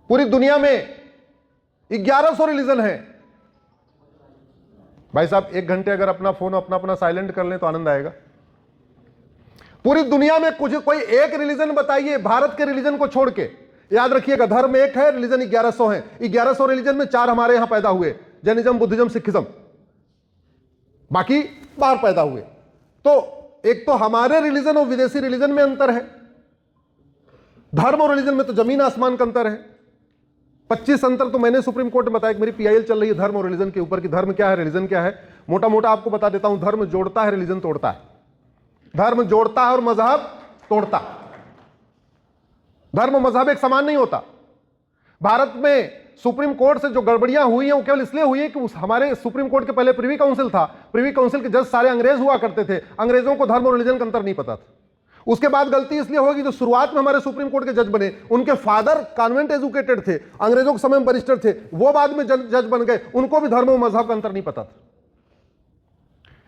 पूरी दुनिया में 1100 रिलीजन है। भाई साहब 1 घंटे अगर अपना फोन अपना साइलेंट कर लें तो आनंद आएगा। पूरी दुनिया में कुछ कोई एक रिलीजन बताइए भारत के रिलीजन को छोड़ के। याद रखिएगा, धर्म एक है, रिलीजन 1100 है। 1100 रिलीजन में 4 हमारे यहां पैदा हुए, जैनिज्म, बुद्धिज्म, सिखिज्म, बाकी बाहर पैदा हुए। तो एक तो हमारे रिलीजन और विदेशी रिलीजन में अंतर है। धर्म और रिलीजन में तो जमीन आसमान का अंतर है। 25 अंतर तो मैंने सुप्रीम कोर्ट में बताया कि मेरी पीआईएल चल रही है धर्म और रिलीजन के ऊपर कि धर्म क्या है, रिलीजन क्या है। मोटा मोटा आपको बता देता हूं, धर्म जोड़ता है, रिलीजन तोड़ता है। धर्म जोड़ता है और मजहब तोड़ता। धर्म मजहब एक समान नहीं होता। भारत में सुप्रीम कोर्ट से जो गड़बड़ियां हुई हैं वो केवल इसलिए हुई है कि हमारे सुप्रीम कोर्ट के पहले प्रिवी काउंसिल था। प्रिवी काउंसिल के जज सारे अंग्रेज हुआ करते थे। अंग्रेजों को धर्म और रिलीजन का अंतर नहीं पता था। उसके बाद गलती इसलिए होगी, जो शुरुआत में हमारे सुप्रीम कोर्ट के जज बने, उनके फादर कॉन्वेंट एजुकेटेड थे, अंग्रेजों के समय में बैरिस्टर थे, वो बाद में जज बन गए, उनको भी धर्म और मजहब का अंतर नहीं पता था।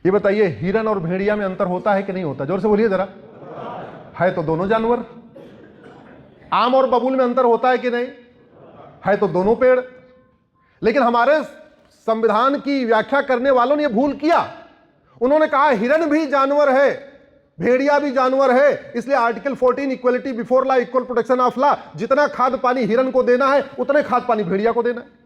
ये बताइए, हिरन और भेड़िया में अंतर होता है कि नहीं होता? जोर से बोलिए जरा। है तो दोनों जानवर। आम और बबूल में अंतर होता है कि नहीं? है तो दोनों पेड़। लेकिन हमारे संविधान की व्याख्या करने वालों ने यह भूल किया। उन्होंने कहा हिरन भी जानवर है, भेड़िया भी जानवर है, इसलिए article 14 equality before law, equal protection of law, जितना खाद पानी हिरन को देना है उतने खाद पानी भेड़िया को देना है।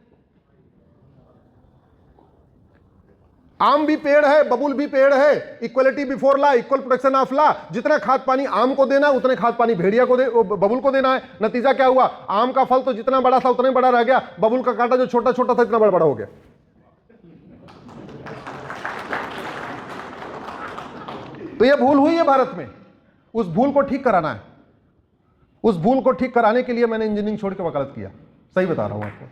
आम भी पेड़ है, बबूल भी पेड़ है, equality before law, equal protection of law, जितना खाद पानी आम को देना है उतने खाद पानी भेड़िया को बबूल को देना है। नतीजा क्या हुआ? आम का फल तो जितना बड़ा था उतना बड़ा रह गया, बबूल का कांटा जो छोटा छोटा था इतना बड़ा बड़ा हो गया। तो यह भूल हुई है भारत में। उस भूल को ठीक कराना है। उस भूल को ठीक कराने के लिए मैंने इंजीनियरिंग छोड़ के वकालत किया। सही बता रहा हूं आपको।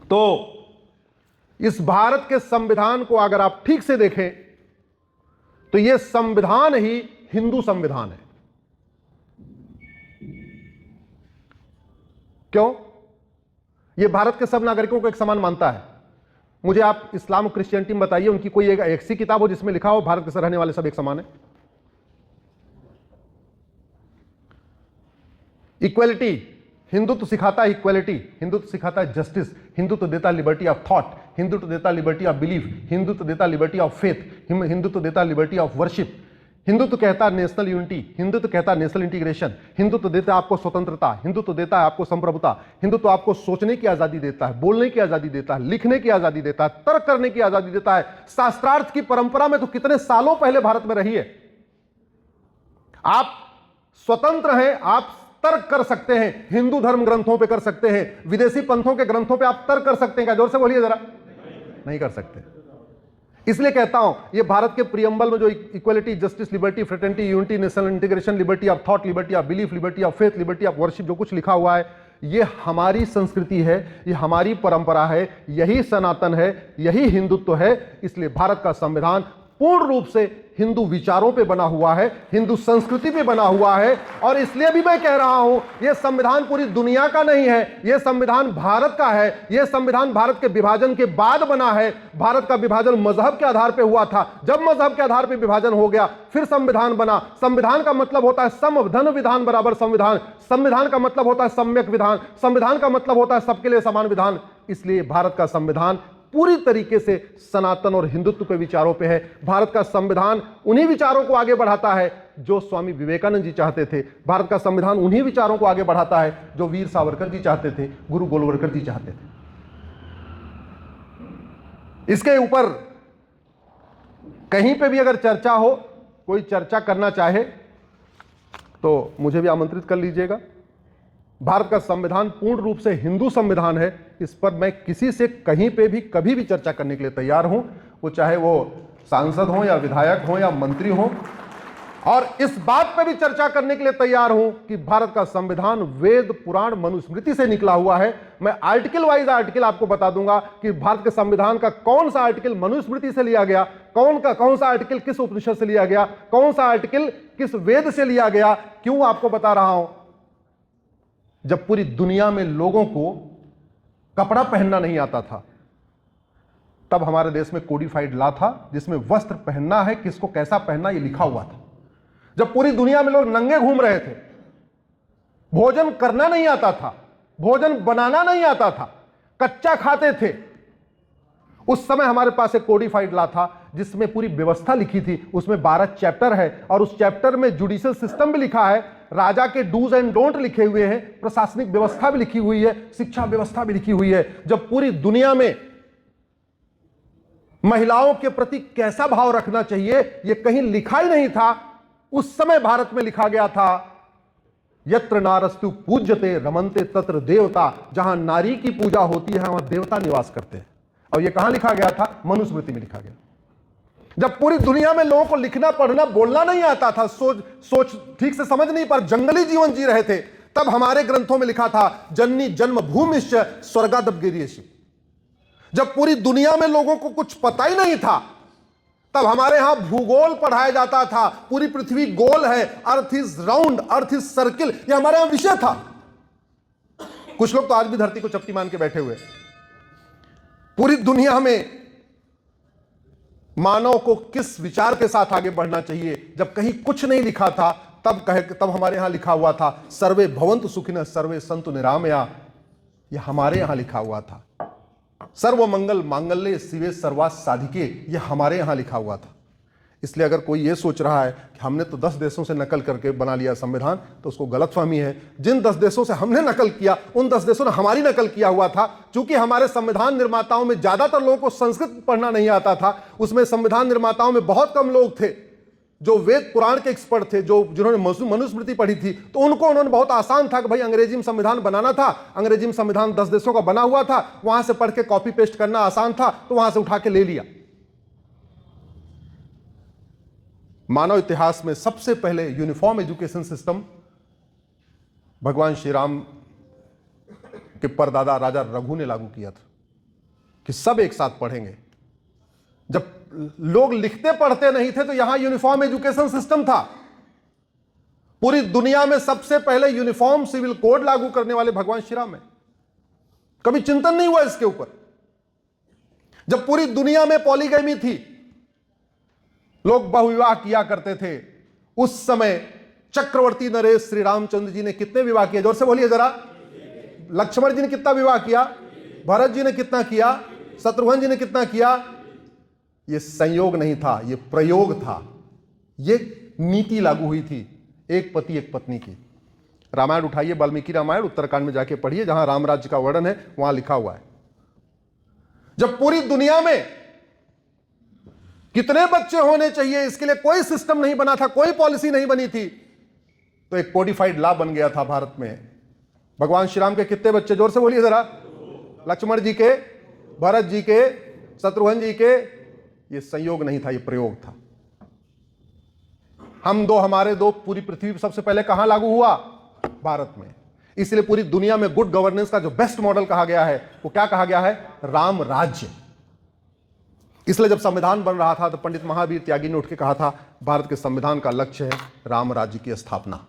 तो इस भारत के संविधान को अगर आप ठीक से देखें तो यह संविधान ही हिंदू संविधान है। क्यों? यह भारत के सब नागरिकों को एक समान मानता है। मुझे आप इस्लाम और क्रिश्चियनिटी में बताइए, उनकी कोई एक ऐसी किताब हो जिसमें लिखा हो भारत के रहने वाले सब एक समान है? इक्वलिटी, हिंदुत्व सिखाता है इक्वलिटी, हिंदुत्व सिखाता है जस्टिस, हिंदुत्व देता है लिबर्टी ऑफ थॉट, हिंदुत्व देता है लिबर्टी ऑफ बिलीफ, हिंदुत्व देता है लिबर्टी ऑफ फेथ, हिंदुत्व देता है लिबर्टी ऑफ वर्शिप, हिंदुत्व कहता है नेशनल यूनिटी, हिंदुत्व कहता है नेशनल इंटीग्रेशन, हिंदुत्व देता है आपको स्वतंत्रता, हिंदुत्व देता है आपको संप्रभुता, हिंदुत्व आपको सोचने की आजादी देता है, बोलने की आजादी देता है, लिखने की आजादी देता है, तर्क करने की आजादी देता है। शास्त्रार्थ की परंपरा में तो कितने सालों पहले भारत में रही है। आप स्वतंत्र हैं, आप तर्क कर सकते हैं, हिंदू धर्म ग्रंथों पे कर सकते हैं, विदेशी पंथों के ग्रंथों पे आप तर्क कर सकते हैं क्या? जोर से बोलिए जरा। नहीं कर सकते। इसलिए कहता हूं, ये भारत के प्रियम्बल में जो equality, justice, liberty, fraternity, unity, national integration, liberty of thought, liberty of belief, liberty of faith, liberty of worship, जो कुछ लिखा हुआ है, ये हमारी संस्कृति है, ये हमारी परंपरा है, यही सनातन है, यही हिंदुत्व है। इसलिए भारत का संविधान पूर्ण रूप से हिंदू विचारों पे बना हुआ है, हिंदू संस्कृति पे बना हुआ है। और इसलिए भी मैं कह रहा हूं, यह संविधान पूरी दुनिया का नहीं है, यह संविधान भारत का है। यह संविधान भारत के विभाजन के बाद बना है। भारत का विभाजन मजहब के आधार पे हुआ था। जब मजहब के आधार पे विभाजन हो गया फिर संविधान बना। संविधान का मतलब होता है समधन विधान बराबर संविधान। संविधान का मतलब होता है सम्यक विधान। संविधान का मतलब होता है सबके लिए समान विधान। इसलिए भारत का संविधान पूरी तरीके से सनातन और हिंदुत्व के विचारों पे है। भारत का संविधान उन्हीं विचारों को आगे बढ़ाता है जो स्वामी विवेकानंद जी चाहते थे। भारत का संविधान उन्हीं विचारों को आगे बढ़ाता है जो वीर सावरकर जी चाहते थे, गुरु गोलवलकर जी चाहते थे। इसके ऊपर कहीं पे भी अगर चर्चा हो, कोई चर्चा करना चाहे तो मुझे भी आमंत्रित कर लीजिएगा। भारत का संविधान पूर्ण रूप से हिंदू संविधान है। इस पर मैं किसी से कहीं पे भी कभी भी चर्चा करने के लिए तैयार हूं, वो चाहे वो सांसद हो या विधायक हो या मंत्री हो। और इस बात पे भी चर्चा करने के लिए तैयार हूं कि भारत का संविधान वेद, पुराण, मनुस्मृति से निकला हुआ है। मैं आर्टिकल वाइज आर्टिकल आपको बता दूंगा कि भारत के संविधान का कौन सा आर्टिकल मनुस्मृति से लिया गया, कौन सा आर्टिकल किस उपनिषद से लिया गया, कौन सा आर्टिकल किस वेद से लिया गया। क्यों आपको बता रहा हूं? जब पूरी दुनिया में लोगों को कपड़ा पहनना नहीं आता था, तब हमारे देश में कोडिफाइड लॉ था जिसमें वस्त्र पहनना है, किसको कैसा पहनना, यह लिखा हुआ था। जब पूरी दुनिया में लोग नंगे घूम रहे थे, भोजन करना नहीं आता था, भोजन बनाना नहीं आता था, कच्चा खाते थे, उस समय हमारे पास एक कोडिफाइड लॉ था जिसमें पूरी व्यवस्था लिखी थी। उसमें 12 चैप्टर है और उस चैप्टर में जुडिशियल सिस्टम भी लिखा है, राजा के डूज एंड डोंट लिखे हुए हैं, प्रशासनिक व्यवस्था भी लिखी हुई है, शिक्षा व्यवस्था भी लिखी हुई है। जब पूरी दुनिया में महिलाओं के प्रति कैसा भाव रखना चाहिए यह कहीं लिखा ही नहीं था, उस समय भारत में लिखा गया था, यत्र नारस्तु पूज्यते रमन्ते तत्र देवता। जहां नारी की पूजा होती है वहां देवता निवास करते हैं। और यह कहां लिखा गया था? मनुस्मृति में लिखा गया। जब पूरी दुनिया में लोगों को लिखना पढ़ना बोलना नहीं आता था, सोच ठीक से समझ नहीं पर जंगली जीवन जी रहे थे, तब हमारे ग्रंथों में लिखा था जननी जन्म भूमिश्च स्वर्गादपगिरीयसी। जब पूरी दुनिया में लोगों को कुछ पता ही नहीं था, तब हमारे यहां भूगोल पढ़ाया जाता था। पूरी पृथ्वी गोल है, earth is round, earth is circle, यह हमारे यहां विषय था। कुछ लोग तो आज भी धरती को चपटी मान के बैठे हुए। पूरी दुनिया में मानव को किस विचार के साथ आगे बढ़ना चाहिए, जब कहीं कुछ नहीं लिखा था, तब हमारे यहां लिखा हुआ था सर्वे भवन्तु सुखिनः सर्वे सन्तु निरामया। यह हमारे यहां लिखा हुआ था। सर्व मंगल मांगल्ये शिवे सर्वार्थ साधिके, यह हमारे यहां लिखा हुआ था। इसलिए अगर कोई यह सोच रहा है कि हमने तो 10 देशों से नकल करके बना लिया संविधान, तो उसको गलतफहमी है। जिन 10 देशों से हमने नकल किया, उन 10 देशों ने हमारी नकल किया हुआ था। चूंकि हमारे संविधान निर्माताओं में ज्यादातर लोगों को संस्कृत पढ़ना नहीं आता था, उसमें संविधान निर्माताओं में बहुत कम लोग थे जो वेद पुराण के एक्सपर्ट थे, जिन्होंने मनुस्मृति पढ़ी थी। तो उन्होंने बहुत आसान था कि भाई अंग्रेजी में संविधान बनाना था, अंग्रेजी में संविधान 10 देशों का बना हुआ था, वहां से पढ़ के कॉपी पेस्ट करना आसान था, तो वहां से उठा के ले लिया। मानव इतिहास में सबसे पहले यूनिफॉर्म एजुकेशन सिस्टम भगवान श्री राम के परदादा राजा रघु ने लागू किया था कि सब एक साथ पढ़ेंगे। जब लोग लिखते पढ़ते नहीं थे तो यहां यूनिफॉर्म एजुकेशन सिस्टम था। पूरी दुनिया में सबसे पहले यूनिफॉर्म सिविल कोड लागू करने वाले भगवान श्री राम है। कभी चिंतन नहीं हुआ इसके ऊपर। जब पूरी दुनिया में पॉलीगैमी थी, लोग बहुविवाह किया करते थे, उस समय चक्रवर्ती नरेश श्री रामचंद्र जी ने कितने विवाह किए? जोर से बोलिए जरा। लक्ष्मण जी ने कितना विवाह किया? भरत जी ने कितना किया? शत्रुघ्न जी ने कितना किया? यह संयोग नहीं था, यह प्रयोग था। यह नीति लागू हुई थी एक पति एक पत्नी की। रामायण उठाइए, वाल्मीकि रामायण उत्तरकांड में जाके पढ़िए, जहां राम राज्य का वर्णन है वहां लिखा हुआ है। जब पूरी दुनिया में कितने बच्चे होने चाहिए इसके लिए कोई सिस्टम नहीं बना था, कोई पॉलिसी नहीं बनी थी, तो एक कोडिफाइड लॉ बन गया था भारत में। भगवान श्री राम के कितने बच्चे? जोर से बोलिए जरा। लक्ष्मण जी के, भरत जी के, शत्रुघ्न जी के। यह संयोग नहीं था, यह प्रयोग था। हम दो, हमारे दो, पूरी पृथ्वी पर सबसे पहले कहां लागू हुआ? भारत में। इसलिए पूरी दुनिया में गुड गवर्नेंस का जो बेस्ट मॉडल कहा गया है वो क्या कहा गया है? राम राज्य। इसलिए जब संविधान बन रहा था तो पंडित महावीर त्यागी ने उठ के कहा था भारत के संविधान का लक्ष्य है राम राज्य की स्थापना।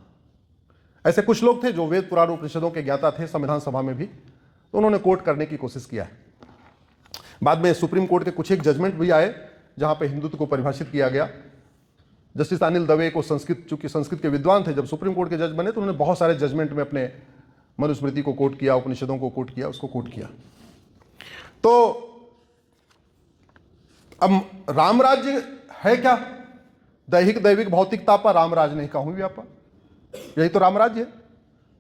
ऐसे कुछ लोग थे जो वेद पुराण उपनिषदों के ज्ञाता थे संविधान सभा में भी, तो उन्होंने कोट करने की कोशिश किया है। बाद में सुप्रीम कोर्ट के कुछ एक जजमेंट भी आए जहां पे हिंदुत्व को परिभाषित किया गया। जस्टिस अनिल दवे को चूंकि संस्कृत के विद्वान थे, जब सुप्रीम कोर्ट के जज बने तो उन्होंने बहुत सारे जजमेंट में अपने मनुस्मृति को कोट किया, उपनिषदों को कोट किया, उसको कोट किया। तो अब राम राज्य है क्या? दैहिक दैविक भौतिकता पर राम राज नहीं कहूं व्यापा, यही तो राम राज्य है।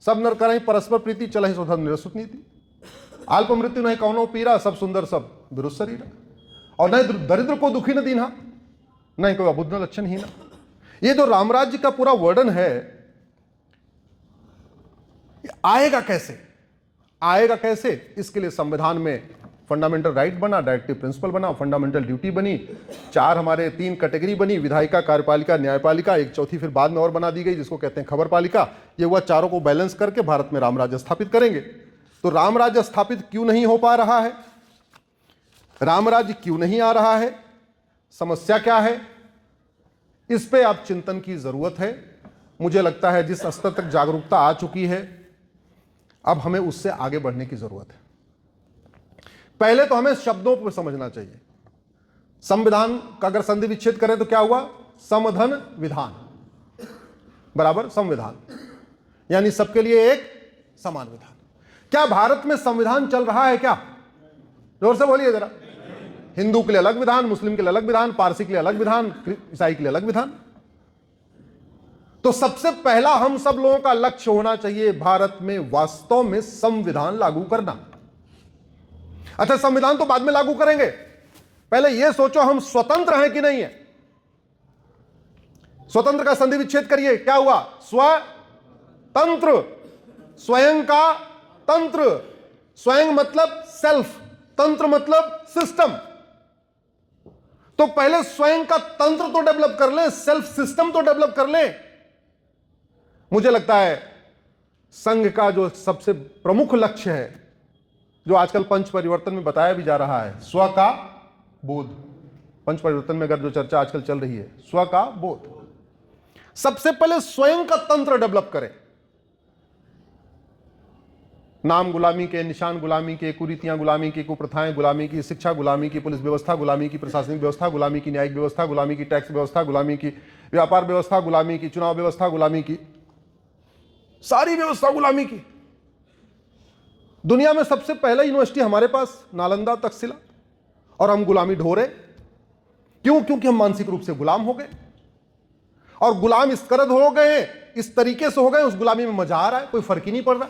सब नर करहि परस्पर प्रीति, चलहि स्वधर्म निरसुत नीति। अल्प मृत्यु नहीं कौनो पीरा, सब सुंदर सब विरुद्ध शरीर। और नहीं दरिद्र को दुखी न दीना, नहीं कोई अबुद्ध लक्षण ही ना। ये जो राम राज्य का पूरा वर्णन है, आएगा कैसे? आएगा कैसे? इसके लिए संविधान में फंडामेंटल राइट बना, डायरेक्टिव प्रिंसिपल बना, फंडामेंटल ड्यूटी बनी, 3 कैटेगरी बनी, विधायिका, कार्यपालिका, न्यायपालिका, एक चौथी फिर बाद में और बना दी गई जिसको कहते हैं खबरपालिका। ये हुआ, चारों को बैलेंस करके भारत में राम राज्य स्थापित करेंगे। तो राम राज्य स्थापित क्यों नहीं हो पा रहा है? राम राज्य क्यों नहीं आ रहा है? समस्या क्या है? इस पे आप चिंतन की जरूरत है। मुझे लगता है जिस स्तर तक जागरूकता आ चुकी है, अब हमें उससे आगे बढ़ने की जरूरत है। पहले तो हमें शब्दों पर समझना चाहिए। संविधान का अगर संधि विच्छेद करें तो क्या हुआ? समधन विधान। बराबर संविधान, यानी सबके लिए एक समान विधान। क्या भारत में संविधान चल रहा है क्या? जोर से बोलिए जरा। हिंदू के लिए अलग विधान, मुस्लिम के लिए अलग विधान, पारसी के लिए अलग विधान, ईसाई के लिए अलग विधान। तो सबसे पहला हम सब लोगों का लक्ष्य होना चाहिए भारत में वास्तव में संविधान लागू करना। अच्छा, संविधान तो बाद में लागू करेंगे, पहले यह सोचो हम स्वतंत्र हैं कि नहीं है। स्वतंत्र का संधि विच्छेद करिए, क्या हुआ? स्वतंत्र, स्वयं का तंत्र। स्वयं मतलब सेल्फ, तंत्र मतलब सिस्टम। तो पहले स्वयं का तंत्र तो डेवलप कर ले, सेल्फ सिस्टम तो डेवलप कर ले। मुझे लगता है संघ का जो सबसे प्रमुख लक्ष्य है, जो आजकल पंच परिवर्तन में बताया भी जा रहा है, स्व का बोध। पंच परिवर्तन में अगर जो चर्चा आजकल चल रही है, स्व का बोध, सबसे पहले स्वयं का तंत्र डेवलप करें। नाम गुलामी के, निशान गुलामी के, कुरीतियां गुलामी की, कुप्रथाएं गुलामी की, शिक्षा गुलामी की, पुलिस व्यवस्था गुलामी की, प्रशासनिक व्यवस्था गुलामी की, न्यायिक व्यवस्था गुलामी की, टैक्स व्यवस्था गुलामी की, व्यापार व्यवस्था गुलामी की, चुनाव व्यवस्था गुलामी की, सारी व्यवस्था गुलामी की। दुनिया में सबसे पहला यूनिवर्सिटी हमारे पास नालंदा तक्षशिला, और हम गुलामी ढोरे। क्यों? क्योंकि हम मानसिक रूप से गुलाम हो गए, और गुलाम इस कदर हो गए, इस तरीके से हो गए, उस गुलामी में मजा आ रहा है, कोई फर्क ही नहीं पड़ रहा।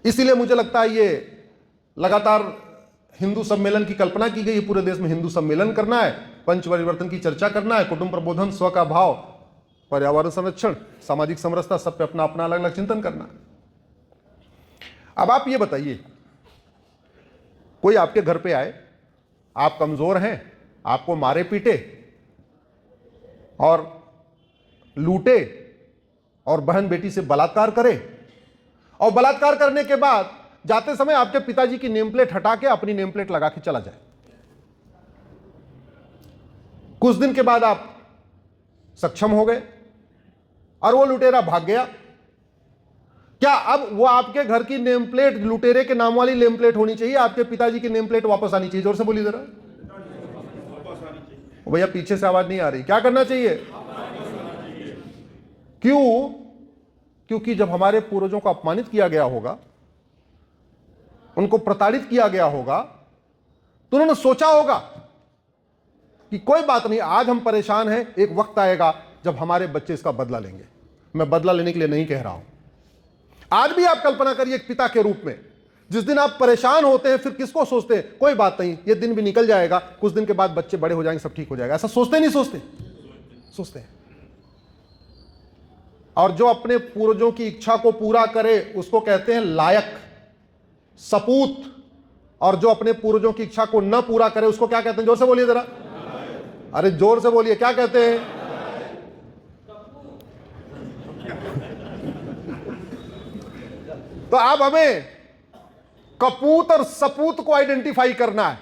इसीलिए मुझे लगता है ये लगातार हिंदू सम्मेलन की कल्पना की गई है, पूरे देश में हिंदू सम्मेलन करना है, पंच परिवर्तन की चर्चा करना है, कुटुंब प्रबोधन, स्व का भाव, पर्यावरण संरक्षण, सामाजिक समरसता, सब पे अपना अपना अलग अलग चिंतन करना। अब आप ये बताइए, कोई आपके घर पे आए, आप कमजोर हैं, आपको मारे पीटे और लूटे और बहन बेटी से बलात्कार करे, और बलात्कार करने के बाद जाते समय आपके पिताजी की नेम प्लेट हटा के अपनी नेम प्लेट लगा के चला जाए। कुछ दिन के बाद आप सक्षम हो गए और वो लुटेरा भाग गया। क्या अब वो आपके घर की नेम प्लेट लुटेरे के नाम वाली नेम प्लेट होनी चाहिए? आपके पिताजी की नेम प्लेट वापस आनी चाहिए? जोर से बोलिए जरा भैया, पीछे से आवाज नहीं आ रही। क्या करना चाहिए? क्यों? क्योंकि जब हमारे पूर्वजों को अपमानित किया गया होगा, उनको प्रताड़ित किया गया होगा, तो उन्होंने सोचा होगा कि कोई बात नहीं, आज हम परेशान हैं, एक वक्त आएगा जब हमारे बच्चे इसका बदला लेंगे। मैं बदला लेने के लिए नहीं कह रहा हूं। आज भी आप कल्पना करिए एक पिता के रूप में, जिस दिन आप परेशान होते हैं, फिर किसको सोचते हैं? कोई बात नहीं, ये दिन भी निकल जाएगा, कुछ दिन के बाद बच्चे बड़े हो जाएंगे, सब ठीक हो जाएगा। ऐसा सोचते नहीं सोचते? सोचते हैं। और जो अपने पूर्वजों की इच्छा को पूरा करे उसको कहते हैं लायक, सपूत। और जो अपने पूर्वजों की इच्छा को न पूरा करे उसको क्या कहते हैं? जोर से बोलिए जरा। अरे जोर से बोलिए, क्या कहते हैं? तो अब हमें कपूत और सपूत को आइडेंटिफाई करना है,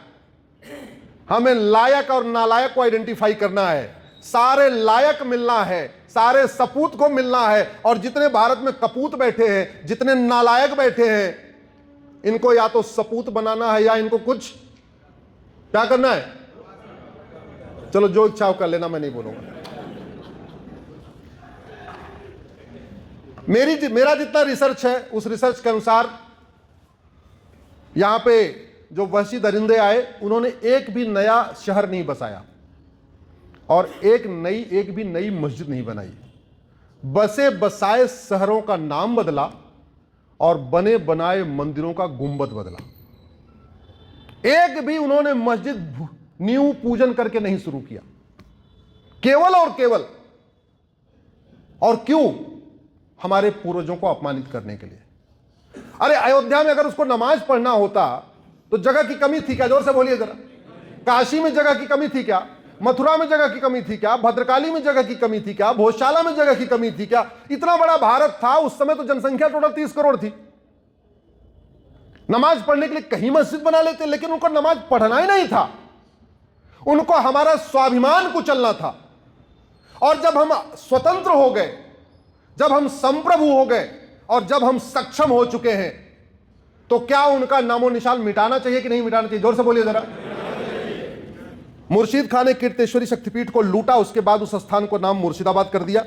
हमें लायक और नालायक को आइडेंटिफाई करना है। सारे लायक मिलना है, सारे सपूत को मिलना है, और जितने भारत में कपूत बैठे हैं, जितने नालायक बैठे हैं, इनको या तो सपूत बनाना है या इनको कुछ क्या करना है। चलो जो इच्छा हो कर लेना, मैं नहीं बोलूंगा। मेरा जितना रिसर्च है उस रिसर्च के अनुसार यहां पे जो वहशी दरिंदे आए, उन्होंने एक भी नया शहर नहीं बसाया और एक भी नई मस्जिद नहीं बनाई। बसे बसाए शहरों का नाम बदला और बने बनाए मंदिरों का गुंबद बदला। एक भी उन्होंने मस्जिद नींव पूजन करके नहीं शुरू किया, केवल और केवल। और क्यों? हमारे पूर्वजों को अपमानित करने के लिए। अरे अयोध्या में अगर उसको नमाज पढ़ना होता तो जगह की कमी थी क्या? जोर से बोलिए जरा। काशी में जगह की कमी थी क्या? मथुरा में जगह की कमी थी क्या? भद्रकाली में जगह की कमी थी क्या? भोजशाला में जगह की कमी थी क्या? इतना बड़ा भारत था उस समय, तो जनसंख्या टोटल 30 करोड़ थी। नमाज पढ़ने के लिए कहीं मस्जिद बना लेते, लेकिन उनको नमाज पढ़ना ही नहीं था, उनको हमारा स्वाभिमान कुचलना था। और जब हम स्वतंत्र हो गए, जब हम संप्रभु हो गए और जब हम सक्षम हो चुके हैं, तो क्या उनका नामो निशान मिटाना चाहिए कि नहीं मिटाना चाहिए? जोर से बोलिए जरा। मुर्शिद खान ने कीर्तेश्वरी शक्तिपीठ को लूटा, उसके बाद उस स्थान को नाम मुर्शिदाबाद कर दिया।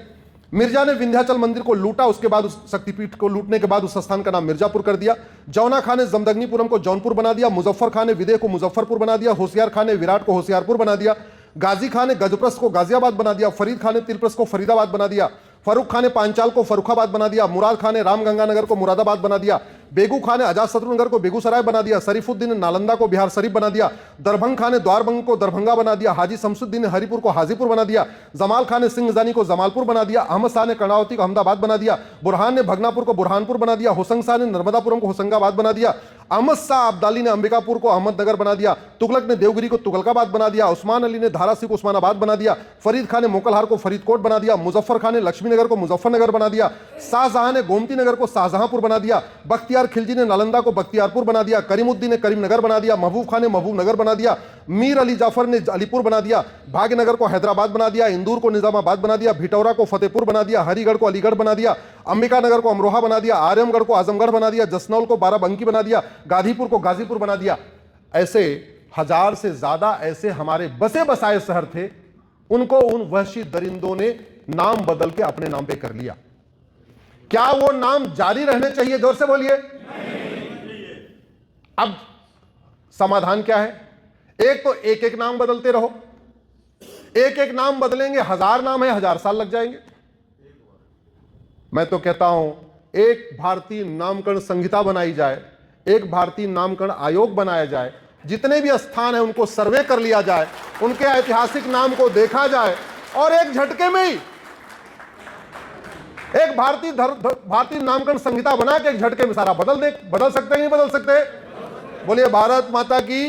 मिर्जा ने विंध्याचल मंदिर को लूटा, उसके बाद उस शक्तिपीठ को लूटने के बाद उस स्थान का नाम मिर्जापुर कर दिया। जौना खान ने जमदग्नीपुरम को जौनपुर बना दिया। मुजफ्फर खान ने विदेह को मुजफ्फरपुर बना दिया। होशियार खान ने विराट को होशियारपुर बना दिया। गाजी खान ने गजप्रस को गाजियाबाद बना दिया। फरीद खान ने तिलप्रस को फरीदाबाद बना दिया। फरूख खान ने पांचाल को फरुखाबाद बना दिया। मुराद खान ने रामगंगानगर को मुरादाबाद बना दिया। बेगू खान ने अजातशत्रु नगर को बेगूसराय बना दिया। शरीफुद्दीन ने नालंदा को बिहार शरीफ बना दिया। दरभंग खान ने द्वारबंग को दरभंगा बना दिया। हाजी शमसुद्दीन ने हरिपुर को हाजीपुर बना दिया। जमाल खान ने सिंहजानी को जमालपुर बना दिया। अहमद शाह ने कर्णावती को अहमदाबाद बना दिया। बुरहान ने भगनापुर को बुरहानपुर बना दिया। होशंग शाह ने नर्मदापुरम को होशंगाबाद बना दिया। अहमद शाह अब्दाली ने अंबिकापुर को अहमदनगर बना दिया। तुगलक ने देवगिरी को तुगलकाबाद बना दिया। उस्मान अली ने धारासी को उस्मानाबाद बना दिया। फरीद खान ने मोकलहार को फरीदकोट बना दिया। मुजफ्फर खान ने लक्ष्मीनगर को मुजफ्फरनगर बना दिया। शाहजहां ने गोमती नगर को शाहजहांपुर बना दिया। बख्तियार खिलजी ने नालंदा को बख्तियारपुर बना दिया। करीमुद्दीन ने करीमनगर बना दिया। महबूब खान ने महबूबनगर बना दिया। मीर अली जाफर ने अलीपुर बना दिया। भाग्यनगर को हैदराबाद बना दिया। इंदौर को निजामाबाद बना दिया। भिटौरा को फतेहपुर बना दिया। हरिगढ़ को अलीगढ़ बना दिया। अंबिकानगर को अमरोहा बना दिया। आर्यमगढ़ को आजमगढ़ बना दिया। जसनौल को बाराबंकी बना दिया। गाजीपुर को गाजीपुर बना दिया। ऐसे 1000 से ज्यादा ऐसे हमारे बसे बसाए शहर थे, उनको उन वहशी दरिंदों ने नाम बदल के अपने नाम पे कर लिया। क्या वो नाम जारी रहने चाहिए? जोर से बोलिए। अब समाधान क्या है? एक तो एक एक नाम बदलते रहो। एक एक नाम बदलेंगे, 1000 नाम है, 1000 साल लग जाएंगे। मैं तो कहता हूं एक भारतीय नामकरण संहिता बनाई जाए, एक भारतीय नामकरण आयोग बनाया जाए, जितने भी स्थान है उनको सर्वे कर लिया जाए, उनके ऐतिहासिक नाम को देखा जाए और एक झटके में ही एक भारतीय नामकरण संहिता बना के एक झटके में सारा बदल सकते हैं, नहीं बदल सकते? बोलिए भारत माता की।